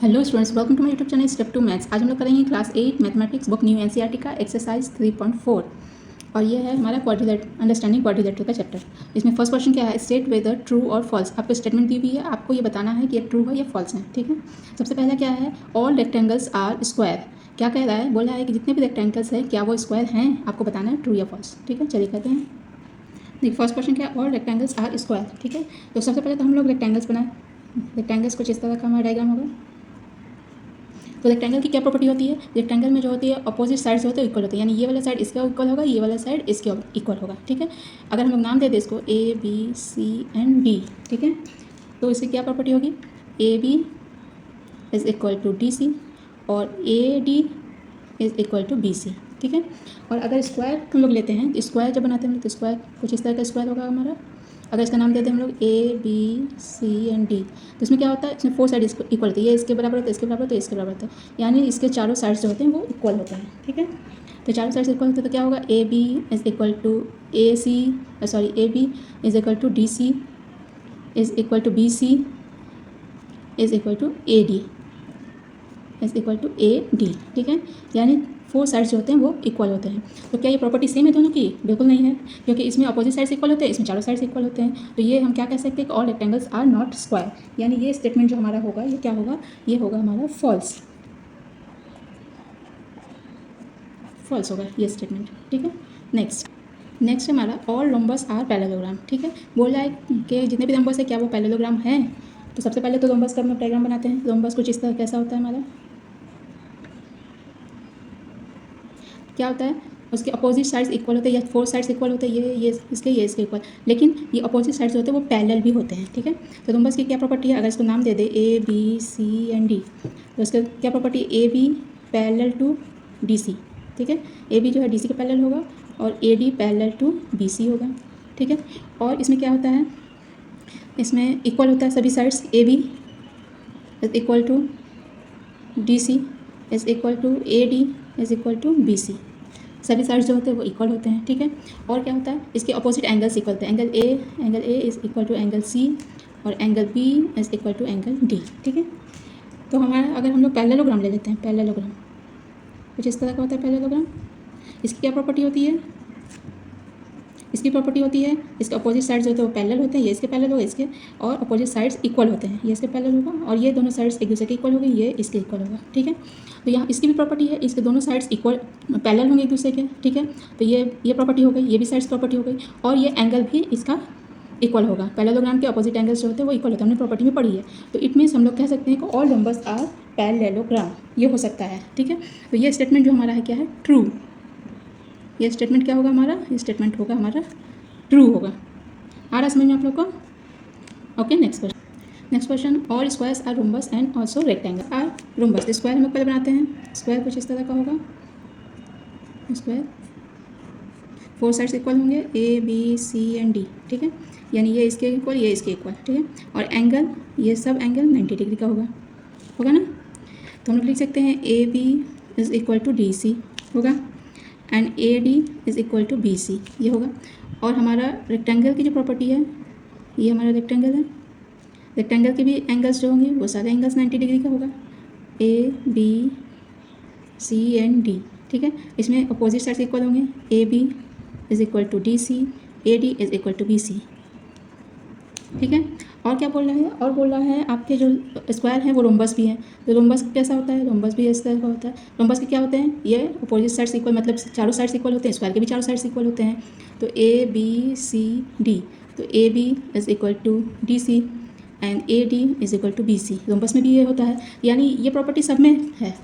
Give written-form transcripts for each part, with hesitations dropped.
Hello students, welcome to my YouTube channel step 2 maths. आज हम लोग करेंगे class 8 mathematics book new NCERT का एक्सरसाइज 3.4 और ये है हमारा अंडरस्टैंडिंग क्वाड्रिलेटरल का चैप्टर। इसमें फर्स्ट क्वेश्चन क्या है, स्टेट वेदर ट्रू और फॉल्स। आपको स्टेटमेंट दी हुई है, आपको ये बताना है कि ये ट्रू है या फॉल्स है। ठीक है, सबसे पहला क्या है, ऑल रेक्टेंगल्स आर स्क्वायर। क्या कह रहा है, बोल रहा है कि जितने भी रेक्टेंगल्स हैं क्या वो स्क्वायर हैं, आपको बताना है ट्रू या फॉल्स। ठीक है, चलिए करते हैं। देखिए फर्स्ट क्वेश्चन क्या है, ऑल रेक्टेंगल्स आर स्क्वायर। ठीक है, तो सबसे पहले तो हम लोग रेक्टेंगल्स बनाए। रेक्टेंगल्स कुछ इस तरह का हमारा डायग्राम होगा। तो रेक्टेंगल की क्या प्रॉपर्टी होती है, रेक्टेंगल में जो होती है अपोजिट साइड जो होते हैं इक्वल होते हैं, यानी ये वाला साइड इसके इक्वल होगा, ये वाला साइड इसके इक्वल होगा। ठीक है, अगर हम लोग नाम दे दें इसको A B C and D, ठीक है, तो इसकी क्या प्रॉपर्टी होगी, A B is equal to D C और A D is equal to B C. ठीक है, और अगर स्क्वायर हम लोग लेते हैं, स्क्वायर जब बनाते हैं तो स्क्वायर कुछ इस तरह का स्क्वायर होगा हमारा। अगर इसका नाम देते हैं हम लोग A B C and D, तो इसमें क्या होता है, इसमें 4 साइड इक्वल होती है, ये इसके बराबर होता है, इसके बराबर होता है, इसके बराबर होता है, यानी इसके चारों साइड्स जो होते हैं वो इक्वल होते हैं। ठीक है, तो चारों साइड्स इक्वल होते हैं तो क्या होगा, A B is equal to A C, sorry A B is equal to D C is equal to B C is equal to A D is equal to A D. ठीक है, यानी 4 sides जो होते हैं वो equal होते हैं। तो क्या ये प्रॉपर्टी सेम है दोनों की? बिल्कुल नहीं है, क्योंकि इसमें अपोजिट साइड्स इक्वल होते हैं, इसमें चारों साइड्स इक्वल होते हैं। तो ये हम क्या कह सकते हैं कि all rectangles are not square, यानी ये स्टेटमेंट जो हमारा होगा ये क्या होगा, ये होगा हमारा फॉल्स। फॉल्स होगा ये स्टेटमेंट। ठीक है, नेक्स्ट हमारा ऑल रोम्बस आर पैरेललोग्राम। ठीक है, बोल रहा है कि जितने भी रोम्बस है क्या वो पैरेललोग्राम है। तो सबसे पहले तो रोम्बस का हम डायग्राम बनाते हैं। रोम्बस कुछ इस तरह कैसा होता है हमारा, क्या होता है, उसके अपोजिट साइड्स इक्वल होते हैं या 4 साइड्स इक्वल होते हैं, ये इसके इक्वल, लेकिन ये अपोजिट साइड्स होते हैं वो पैरेलल भी होते हैं। ठीक है, तो रोम्बस की क्या प्रॉपर्टी है, अगर इसको नाम दे दे A B C and D, तो इसका क्या property, A B parallel to D C. ठीक है, ए बी जो है डी सी के पैरेलल होगा और A D parallel to B C होगा। ठीक है, और इसमें क्या होता है, इसमें इक्वल होता है सभी sides, A B is equal to D C is equal to A D is equal to B C, सभी साइड्स जो होते हैं वो इक्वल होते हैं। ठीक है, और क्या होता है, इसके अपोजिट एंगल्स इक्वल होते हैं, angle A is equal to angle C और angle B is equal to angle D. ठीक है, तो हमारा अगर हम लोग पैरेललोग्राम ले लेते हैं, पैरेललोग्राम कुछ इस तरह का होता है पैरेललोग्राम। इसकी क्या प्रॉपर्टी होती है, इसकी प्रॉपर्टी होती है इसके अपोजिट साइड्स होते हैं वो पैरेलल होते हैं, ये इसके पैरेलल होगा, इसके और अपोजिट साइड्स इक्वल होते हैं, ये इसके पैरेलल होगा और ये दोनों साइड्स एक दूसरे के इक्वल होंगे, ये इसके इक्वल होगा। ठीक है, तो यहाँ इसकी भी प्रॉपर्टी है, इसके दोनों साइड्स इक्वल पैरेलल होंगे एक दूसरे के। ठीक है, तो ये प्रॉपर्टी हो गई, ये भी साइड्स प्रॉपर्टी हो गई और ये एंगल भी इसका इक्वल होगा। पैरेललोग्राम के अपोजिट एंगल्स जो होते हैं वो इक्वल होते हैं, हमने प्रॉपर्टी में पढ़ी है। तो इट मीन्स हम लोग कह सकते हैं कि ऑल नंबर्स आर पैरेललोग्राम, ये हो सकता है। ठीक है, तो ये स्टेटमेंट जो हमारा है क्या है, ट्रू। ये स्टेटमेंट क्या होगा हमारा, ये स्टेटमेंट होगा हमारा ट्रू होगा। आ रहा समझ में आप लोग को? Okay, next question, all squares are rhombus and also rectangle are rhombus. Square हम लोग पहले बनाते हैं, स्क्वायर कुछ इस तरह का होगा, स्क्वायर 4 साइड्स इक्वल होंगे, A B C and D. ठीक है, यानी ये इसके इक्वल, ये इसके इक्वल। ठीक है, और एंगल, ये सब एंगल 90 डिग्री का होगा ना। तो हम लोग लिख सकते हैं A B is equal to D C होगा and A D is equal to B C, ये होगा। और हमारा रेक्टेंगल की जो प्रॉपर्टी है, ये हमारा रेक्टेंगल है, रेक्टेंगल के भी एंगल्स जो होंगे वो सारे एंगल्स 90 डिग्री का होगा, A B C and D. ठीक है, इसमें अपोजिट साइड्स इक्वल होंगे, A B is equal to D C, A D is equal to B C. ठीक है, और क्या बोल रहा है, और बोल रहा है आपके जो स्क्वायर हैं वो रोम्बस भी हैं। तो रोम्बस कैसा होता है, रोम्बस भी इस तरह का होता है। रोम्बस के क्या होते हैं, ये अपोजिट साइड्स इक्वल, मतलब चारों साइड्स इक्वल होते हैं, स्क्वायर के भी चारों साइड्स इक्वल होते हैं। तो ए बी सी डी, तो A B is equal to D C and A D is equal to B C, rhombus में भी ये होता है। यानी ये प्रॉपर्टी सब में है,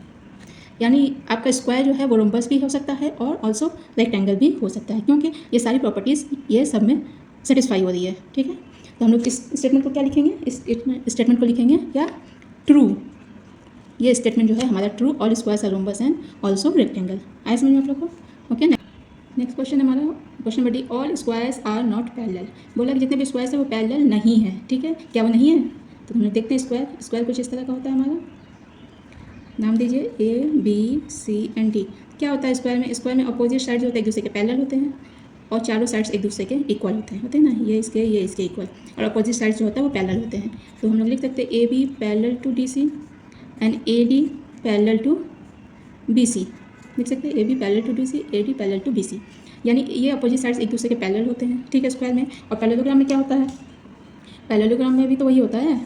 यानी आपका स्क्वायर जो है वो रोम्बस भी हो सकता है और ऑल्सो रेक्टेंगल भी हो सकता है, क्योंकि ये सारी प्रॉपर्टीज़ ये सब में सेटिस्फाई हो रही है। ठीक है, तो हम लोग इस स्टेटमेंट को क्या लिखेंगे, इस स्टेटमेंट को लिखेंगे क्या, ट्रू। ये स्टेटमेंट जो है हमारा true, all squares are rhombus and also rectangle. आया समझ में आप लोग को? ओके, नेक्स्ट क्वेश्चन हमारा question number D, all squares are not parallel. बोला कि जितने भी स्क्वायर्स है वो पैरेलल नहीं है। ठीक है, क्या वो नहीं है, तो हम लोग देखते हैं स्क्वायर कुछ इस तरह का होता है हमारा। नाम दीजिए A B C and D. क्या होता है स्क्वायर में अपोजिट साइड जो होते हैं एक दूसरे के पैरेलल होते हैं और चारों साइड्स एक दूसरे के इक्वल होते हैं ना, ये इसके इक्वल, और अपोजिट साइड्स जो होता है वो पैरेलल होते हैं। तो हम लोग लिख सकते हैं A B parallel to D C and A D parallel to B C, लिख सकते हैं A B parallel to B C, A D parallel to B C, यानी ये अपोजिट साइड्स एक दूसरे के पैरेलल होते हैं, ठीक है, स्क्वायर में। और पैरेललोग्राम में क्या होता है, पैरेललोग्राम में भी तो वही होता है।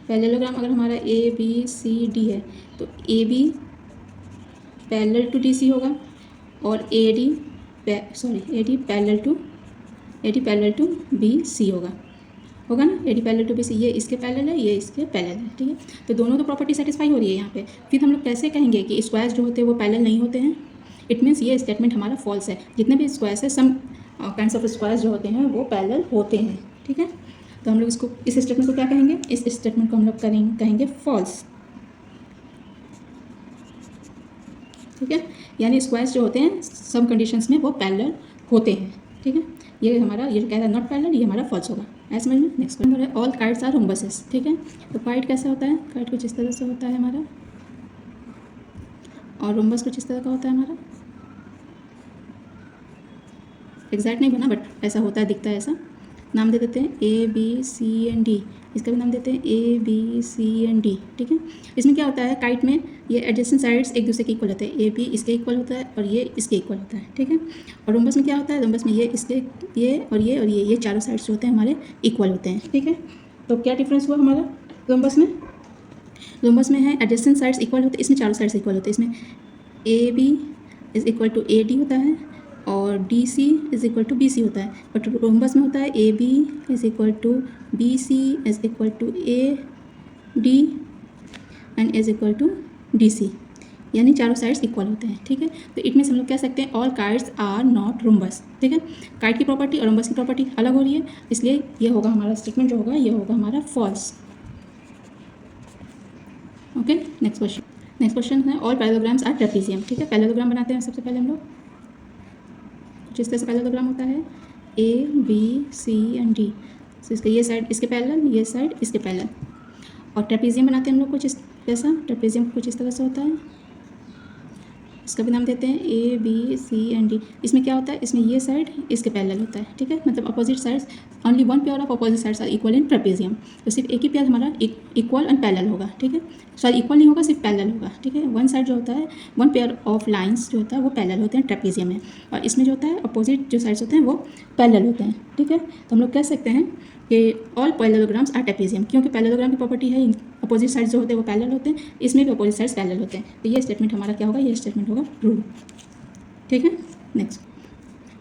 पैरेललोग्राम अगर हमारा ए बी सी डी है तो A B parallel to D C होगा और A D parallel to B C होगा ना, A D parallel to B C, ये इसके पैरेलल है, ये इसके पैरेलल है, ठीक है। तो दोनों तो प्रॉपर्टी सेटिस्फाई हो रही है यहाँ पे। फिर हम लोग कैसे कहेंगे कि स्क्वायर्स जो होते हैं वो पैरेलल नहीं होते हैं? इट मीन्स ये स्टेटमेंट हमारा फॉल्स है। जितने भी स्क्वायर्स है, सम काइंड्स ऑफ स्क्वायर्स जो होते हैं वो पैरेलल होते हैं, ठीक है। तो हम लोग इसको, इस स्टेटमेंट को क्या कहेंगे? इस स्टेटमेंट को हम लोग कहेंगे फॉल्स, ठीक है। यानी स्क्वायर्स जो होते हैं सम कंडीशंस में वो पैरेलल होते हैं, ठीक है। ये हमारा, ये कह रहा है नॉट पैरेलल, ये हमारा फॉल्स होगा, ऐसे समझ में। नेक्स्ट क्वेश्चन है ऑल काइट्स आर रोम्बसेस, ठीक है। तो काइट कैसा होता है? काइट कुछ इस तरह से होता है हमारा, और रोम्बस कुछ इस तरह का होता है हमारा। एग्जैक्ट नहीं बना बट ऐसा होता है, दिखता है ऐसा। नाम दे देते हैं A B C and D, इसका भी नाम देते हैं A B C and D, ठीक है। इसमें क्या होता है, काइट में ये एडजेसेंट साइड्स एक दूसरे के इक्वल होते हैं, ए बी इसके इक्वल होता है और ये इसके इक्वल होता है, ठीक है। और रोम्बस में क्या होता है, रोम्बस में ये इसके, ये चारों साइड्स जो होते हैं हमारे इक्वल होते हैं, ठीक है। तो क्या डिफरेंस हुआ हमारा रोम्बस में? रोम्बस में है एडजेसेंट साइड्स इक्वल होते हैं, इसमें चारों साइड्स इक्वल होते हैं। इसमें A B is equal to A D होता है और D C is equal to B C होता है। बट रोम्बस में होता है A B is equal to B C is equal to A D and is equal to D C, यानी चारों साइड्स इक्वल होते हैं, ठीक है। तो इट मीन्स हम लोग कह सकते हैं all kites are not rhombus, ठीक है। काइट की प्रॉपर्टी और रोम्बस की प्रॉपर्टी अलग हो रही है, इसलिए ये होगा हमारा स्टेटमेंट जो होगा, ये होगा हमारा फॉल्स। ओके, नेक्स्ट क्वेश्चन है ऑल पैरेललोग्राम्स आर ट्रेपेजियम, ठीक है। पैरेललोग्राम बनाते हैं सबसे पहले हम लोग। जिस तरह से पैरेललोग्राम होता है A B C and D, तो इसका ये साइड इसके पैरेलल, ये साइड इसके पैरेलल। और ट्रेपेजियम बनाते हैं हम लोग कुछ इस जैसा, ट्रेपेजियम कुछ इस तरह से होता है। इसका भी नाम देते हैं A B C and D. इसमें क्या होता है, इसमें ये साइड इसके पैरेलल होता है, ठीक है। मतलब opposite sides, only one pair of opposite sides are equal in trapezium. तो सिर्फ एक ही पेयर हमारा इक्वल एंड पैरेलल होगा, ठीक है। सॉरी, इक्वल नहीं होगा, सिर्फ पैरेलल होगा, ठीक है। वन साइड जो होता है, वन पेयर ऑफ लाइंस जो होता है वो पैरेलल होते हैं ट्रेपेजियम में, और इसमें जो होता है अपोजिट जो साइड्स होते हैं वो पैरेलल होते हैं, ठीक है। तो हम लोग कह सकते हैं कि ऑल पैरेललोग्राम्स आर ट्रेपेजियम, क्योंकि पैरेललोग्राम की प्रॉपर्टी है अपोजिट साइड्स जो होते हैं वो पैरेलल होते हैं, इसमें भी अपोजिट साइड्स पैरेलल होते हैं। तो ये स्टेटमेंट हमारा क्या होगा, ये स्टेटमेंट होगा ट्रू, ठीक है। नेक्स्ट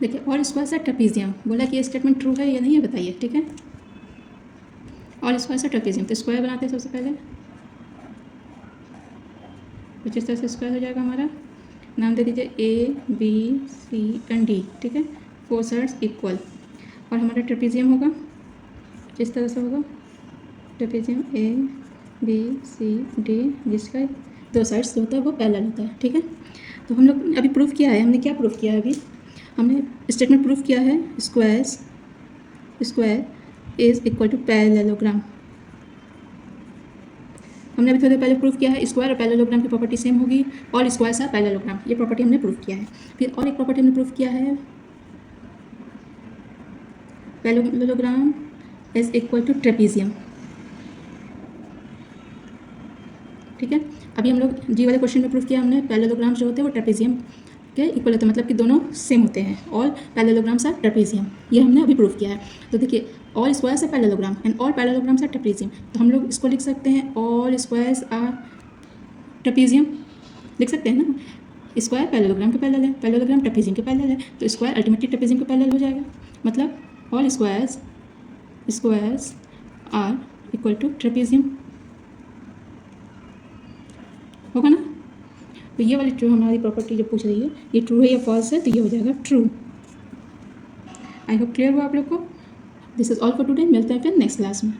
देखिए, ऑल स्क्वायर्स आर ट्रेपेजियम, बोला कि ये स्टेटमेंट ट्रू है या नहीं है बताइए, ठीक है। ऑल स्क्वायर्स आर ट्रेपेजियम, तो स्क्वायर बनाते हैं सबसे पहले। कुछ इस तरह से स्क्वायर हो जाएगा हमारा। नाम दे दीजिए A B C and D, ठीक है। फोर साइड्स इक्वल, और हमारा ट्रेपेजियम होगा इस तरह से होगा, trapezium A B C D, जिसका दो साइड्स जो होता है वो पैरेलल होता है, ठीक है। तो हम लोग अभी प्रूफ किया है, हमने क्या प्रूफ किया है? अभी हमने स्टेटमेंट प्रूफ किया है square is equal to parallelogram. हमने अभी थोड़ी देर पहले प्रूफ किया है स्क्वायर और पैरेललोग्राम की प्रॉपर्टी सेम होगी, ऑल स्क्वायर्स आर पैरेललोग्राम, ये प्रॉपर्टी हमने प्रूफ किया है। फिर और एक प्रॉपर्टी हमने प्रूफ किया है, parallelogram is equal to trapezium, ठीक है। अभी हम लोग जी वाले क्वेश्चन में प्रूफ किया हमने, पैरेललोग्राम्स जो होते हैं वो ट्रेपेजियम के इक्वल होते हैं, मतलब कि दोनों सेम होते हैं। ऑल पैरेललोग्राम्स आर ट्रेपेजियम, ये हमने अभी प्रूफ किया है। तो देखिए, all squares are parallelogram and all parallelograms are trapezium, तो हम लोग इसको लिख सकते हैं ऑल स्क्वायर्स आर ट्रेपेजियम, लिख सकते हैं ना। स्क्वायर पैरेललोग्राम के पैरेलल है, पैरेललोग्राम ट्रेपेजियम के पैरेलल है, तो स्क्वायर अल्टीमेटली ट्रेपेजियम के पैरेलल हो जाएगा। मतलब all squares are equal to trapezium, होगा ना। तो ये वाली ट्रू हमारी प्रॉपर्टी जो पूछ रही है, ये ट्रू है या फॉल्स है, तो ये हो जाएगा ट्रू। आई होप क्लियर हुआ आप लोग को। This is all for today, मिलते हैं फिर नेक्स्ट क्लास में।